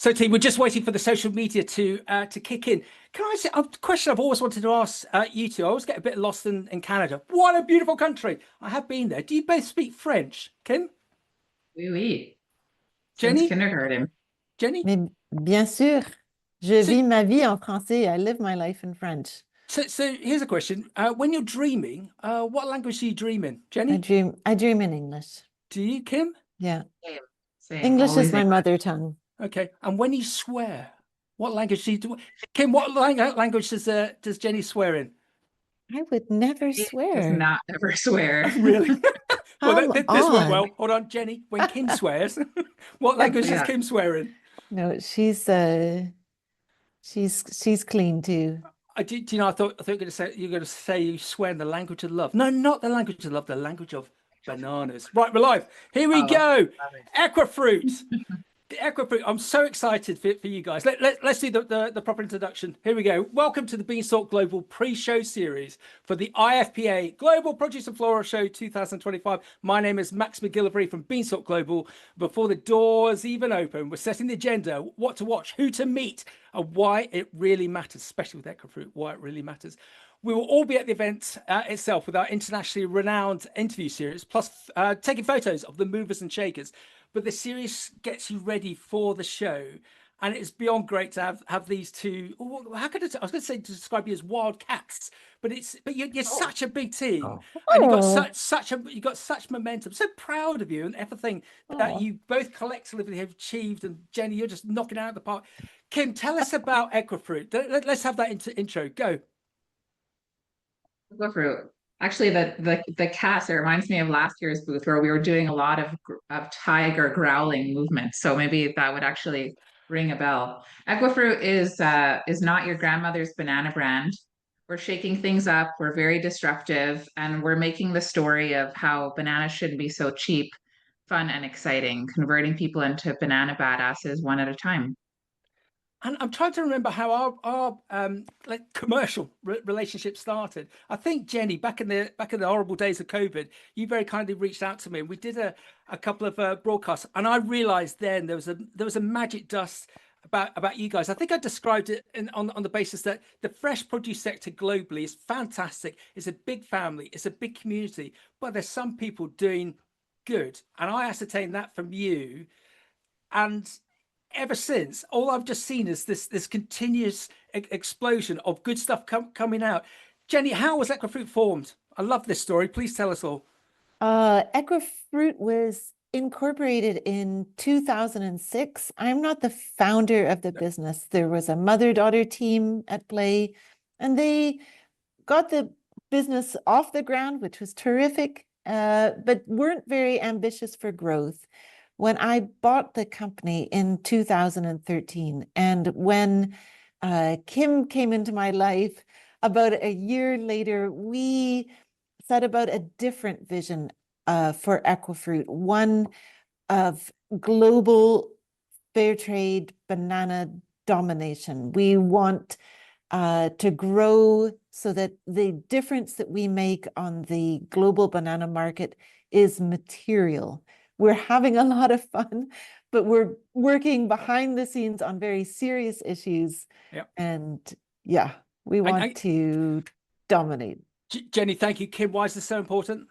So, team, we're just waiting for the social media to kick in. Can I say a question I've always wanted to ask you two? I always get a bit lost in Canada. What a beautiful country! I have been there. Do you both speak French, Kim? Oui, oui, since Jennie? kindergarten. Jennie? Mais bien sûr, je So, vis ma vie en français. I live my life in French. so here's a question. When you're dreaming, what language do you dream in? I Jennie? dream I dream in English. Do you, Kim? Yeah. Same, same, English is always my English. mother tongue. Okay. And when you swear, what language do you do? Kim, what language does Jennie swear in? I would never It does swear. not ever swear. Really? Well, Come this went on. well. Hold on, Jennie. When Kim swears, what language does Yeah. Kim swear in? No, she's clean too. Do you know? I thought you were going to say you swear in the language of love. No, not the language of love. The language of bananas. Right, we're live. Here we Oh, go. love it. Equifruit. The Equifruit. I'm so excited for you guys. Let's do the proper introduction. Here we go. Welcome to the Beanstalk.Global pre-show series for the IFPA Global Produce and Floral Show 2025. My name is Max McGillivray from Beanstalk.Global. Before the doors even open, we're setting the agenda, what to watch, who to meet, and why it really matters, especially with Equifruit, why it really matters. We will all be at the event itself with our internationally renowned interview series, plus taking photos of the movers and shakers. But the series gets you ready for the show. And it's beyond great to have these two. How could I was going to say to describe you as wild cats, but you're Oh, such a big team, oh, and you got Oh, you got such momentum. So proud of you and everything that oh. you both collectively have achieved. And Jennie, you're just knocking it out of the park. Kim, tell us about Equifruit. Let's have that intro. Go. go fruit. Actually, the cast, it reminds me of last year's booth where we were doing a lot of tiger growling movements. So maybe that would actually ring a bell. Equifruit is not your grandmother's banana brand. We're shaking things up. We're very disruptive, and we're making the story of how bananas shouldn't be so cheap, fun, and exciting, converting people into banana badasses one at a time. And I'm trying to remember how our like commercial relationship started. I think Jennie, back in the horrible days of COVID, you very kindly reached out to me, and we did a couple of broadcasts. And I realised then there was a magic dust about you guys. I think I described it on the basis that the fresh produce sector globally is fantastic. It's a big family. It's a big community. But there's some people doing good, and I ascertained that from you. And ever since, all I've just seen is this continuous explosion of good stuff coming out. Jennie, how was Equifruit formed? I love this story. Please tell us all. Equifruit was incorporated in 2006. I'm not the founder of the business. There was a mother-daughter team at play, and they got the business off the ground, which was terrific, but weren't very ambitious for growth. When I bought the company in 2013, and when Kim came into my life about a year later, we set about a different vision for Equifruit, one of global fair trade banana domination. We want to grow so that the difference that we make on the global banana market is material. We're having a lot of fun, but we're working behind the scenes on very serious issues. Yeah. And yeah, we want to dominate. Jennie, thank you. Kim, why is this so important?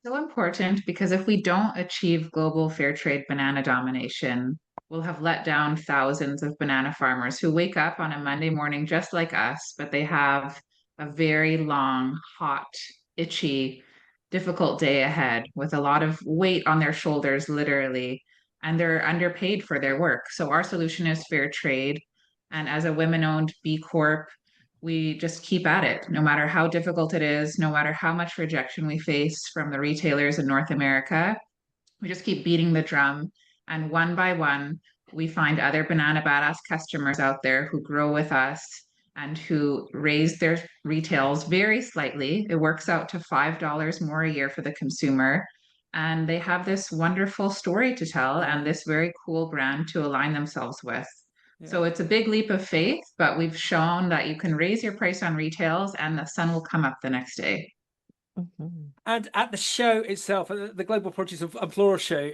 So important because if we don't achieve global fair trade banana domination, we'll have let down thousands of banana farmers who wake up on a Monday morning just like us, but they have a very long, hot, itchy, difficult day ahead with a lot of weight on their shoulders, literally, and they're underpaid for their work. So our solution is fair trade. And as a women-owned B Corp, we just keep at it, no matter how difficult it is, no matter how much rejection we face from the retailers in North America. We just keep beating the drum. And one by one, we find other Banana Badass customers out there who grow with us and who raise their retails very slightly. It works out to $5 more a year for the consumer. And they have this wonderful story to tell and this very cool brand to align themselves with. Yeah. So it's a big leap of faith, but we've shown that you can raise your price on retails and the sun will come up the next day. Mm-hmm. And at the show itself, the Global Produce and Floral Show,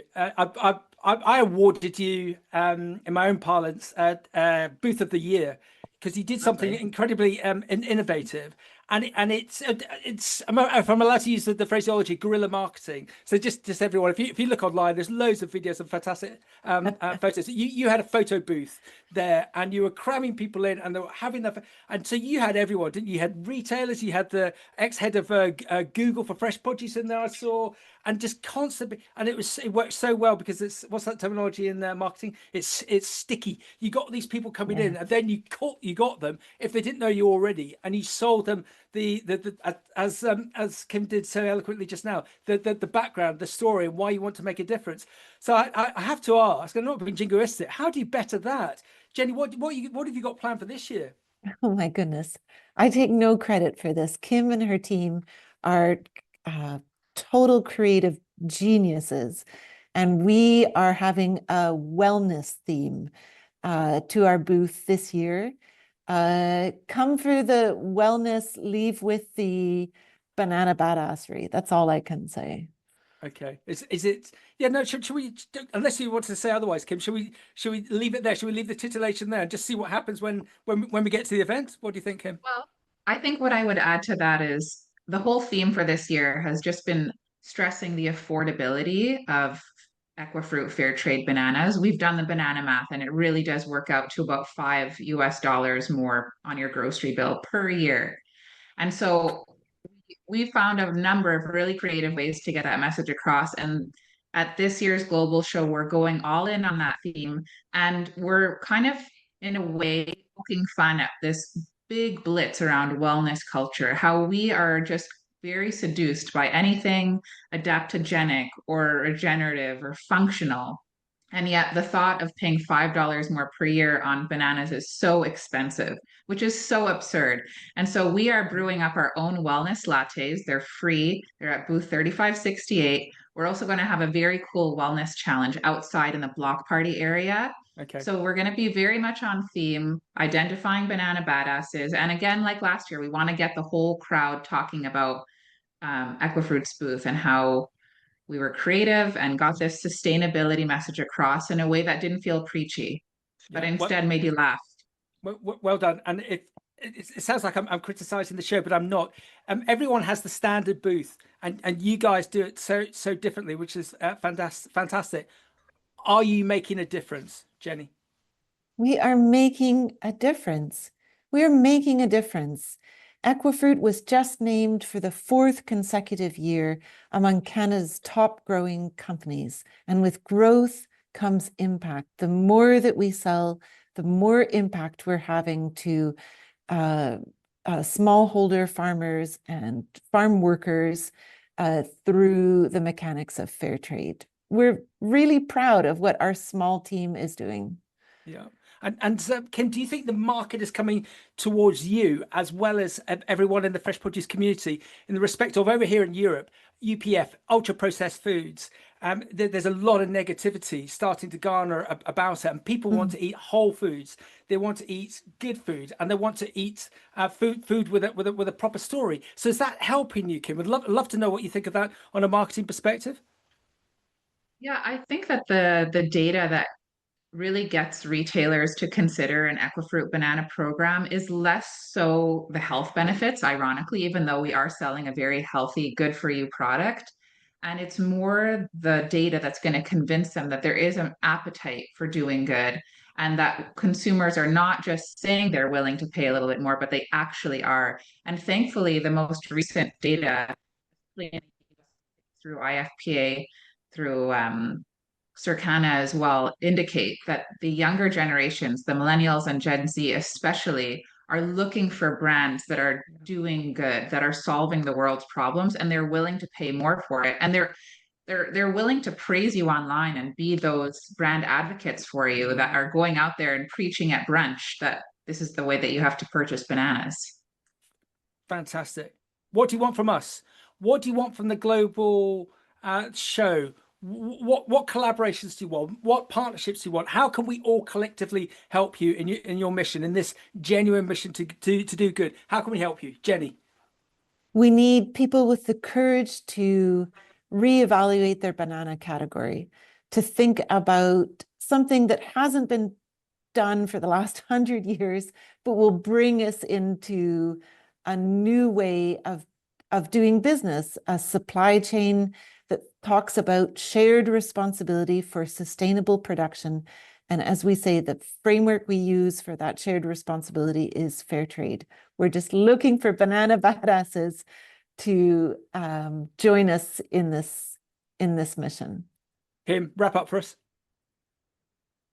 I awarded you, in my own parlance, Booth of the Year, because you did something Lovely. incredibly innovative. And if I'm allowed to use the phraseology, guerrilla marketing. So just everyone, if you look online, there's loads of videos of fantastic photos. You had a photo booth there, and you were cramming people in, and they were having that. And so you had everyone, didn't you? You had retailers, you had the ex-head of Google for fresh produce in there, I saw, and just constantly. And it worked so well because it's, what's that terminology in marketing? It's sticky. You got these people coming in, and then you got them if they didn't know you already, and you sold them as Kim did so eloquently just now, the background, the story, and why you want to make a difference. So I have to ask, I'm not being jingoistic, how do you better that? Jenny, what have you got planned for this year? Oh my goodness. I take no credit for this. Kim and her team are total creative geniuses. And we are having a wellness theme to our booth this year. Come for the wellness, leave with the banana badassery. That's all I can say. Okay. Is it? Yeah. No. Should we? Unless you want to say otherwise, Kim. Should we leave it there? Should we leave the titillation there and just see what happens when we get to the event? What do you think, Kim? Well, I think what I would add to that is the whole theme for this year has just been stressing the affordability of Equifruit Fairtrade bananas. We've done the banana math, and it really does work out to about $5 more on your grocery bill per year. And so we found a number of really creative ways to get that message across. And at this year's global show, we're going all in on that theme. And we're kind of, in a way, poking fun at this big blitz around wellness culture, how we are just very seduced by anything adaptogenic or regenerative or functional. And yet the thought of paying $5 more per year on bananas is so expensive, which is so absurd. And so we are brewing up our own wellness lattes. They're free. They're at booth 3568. We're also going to have a very cool wellness challenge outside in the block party area. Okay. So we're going to be very much on theme, identifying banana badasses. And again, like last year, we want to get the whole crowd talking about Equifruit's booth and how we were creative and got this sustainability message across in a way that didn't feel preachy, but instead made you laugh. Well done. And it sounds like I'm criticizing the show, but I'm not. Everyone has the standard booth, and you guys do it so differently, which is fantastic. Are you making a difference, Jenny? We are making a difference. We are making a difference. Equifruit was just named for the 4th consecutive year among Canada's top growing companies. And with growth comes impact. The more that we sell, the more impact we're having to smallholder farmers and farm workers through the mechanics of fair trade. We're really proud of what our small team is doing. Yeah. And Kim, do you think the market is coming towards you as well as everyone in the fresh produce community in the respect of over here in Europe, UPF, ultra processed foods? There's a lot of negativity starting to garner about it, and people want to eat whole foods. They want to eat good food, and they want to eat food with a proper story. So is that helping you, Kim? Would love to know what you think of that on a marketing perspective. Yeah, I think that the data that really gets retailers to consider an Equifruit banana program is less so the health benefits, ironically, even though we are selling a very healthy, good for you product. And it's more the data that's going to convince them that there is an appetite for doing good and that consumers are not just saying they're willing to pay a little bit more, but they actually are. And thankfully, the most recent data through IFPA, through Circana as well, indicate that the younger generations, the millennials and Gen Z especially, are looking for brands that are doing good, that are solving the world's problems, and they're willing to pay more for it. And they're willing to praise you online and be those brand advocates for you that are going out there and preaching at brunch that this is the way that you have to purchase bananas. Fantastic. What do you want from us? What do you want from the global show? What collaborations do you want? What partnerships do you want? How can we all collectively help you in your mission, in this genuine mission to do good? How can we help you, Jenny? We need people with the courage to reevaluate their banana category, to think about something that hasn't been done for the last 100 years, but will bring us into a new way of doing business, a supply chain that talks about shared responsibility for sustainable production. And as we say, the framework we use for that shared responsibility is Fairtrade. We're just looking for banana badasses to join us in this mission. Kim, wrap up for us.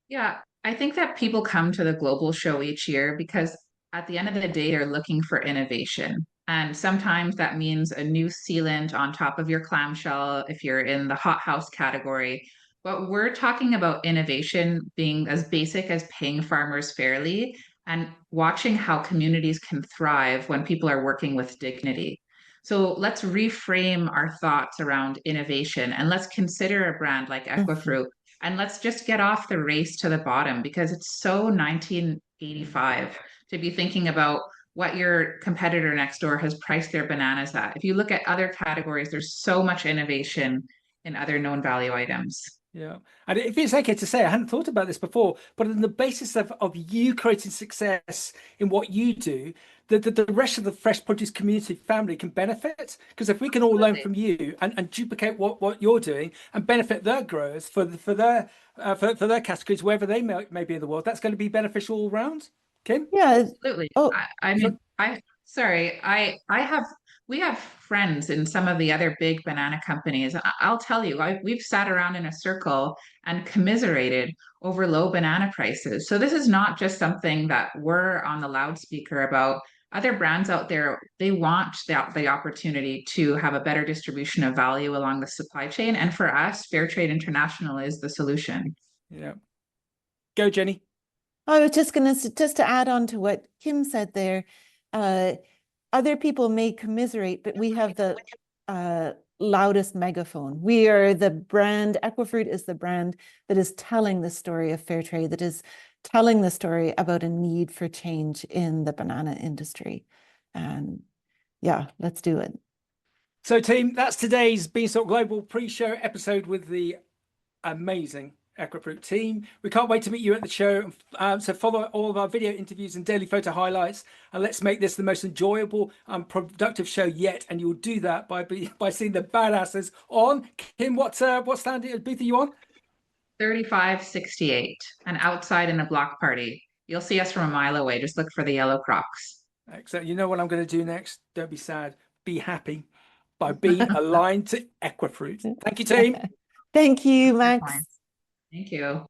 Yeah, I think that people come to the global show each year because at the end of the day, they're looking for innovation. And sometimes that means a new sealant on top of your clamshell if you're in the hothouse category. But we're talking about innovation being as basic as paying farmers fairly and watching how communities can thrive when people are working with dignity. So let's reframe our thoughts around innovation and let's consider a brand like Equifruit and let's just get off the race to the bottom because it's so 1985 to be thinking about what your competitor next door has priced their bananas at. If you look at other categories, there's so much innovation in other known value items. Yeah. And if it's okay to say, I hadn't thought about this before, but on the basis of you creating success in what you do, the rest of the fresh produce community family can benefit. Because if we can all learn from you and duplicate what you're doing and benefit their growers for their categories, wherever they may be in the world, that's going to be beneficial all round. Kim? Yeah. Absolutely. Oh, I mean, we have friends in some of the other big banana companies. I'll tell you, we've sat around in a circle and commiserated over low banana prices. So this is not just something that we're on the loudspeaker about. Other brands out there, they want the opportunity to have a better distribution of value along the supply chain. And for us, Fairtrade International is the solution. Yeah. Go, Jennie. I was just going to just to add on to what Kim said there. Other people may commiserate, but we have the loudest megaphone. We are the brand. Equifruit is the brand that is telling the story of fair trade, that is telling the story about a need for change in the banana industry. And yeah, let's do it. So, team, that's today's Beanstalk.Global pre-show episode with the amazing Equifruit team. We can't wait to meet you at the show. So follow all of our video interviews and daily photo highlights, and let's make this the most enjoyable and productive show yet. And you'll do that by seeing the badasses on. Kim, what stand booth are you on? 3568 and outside in a block party. You'll see us from a mile away. Just look for the yellow Crocs. Excellent. You know what I'm going to do next? Don't be sad. Be happy by being aligned to Equifruit. Thank you, team. Thank you, Max. Thank you.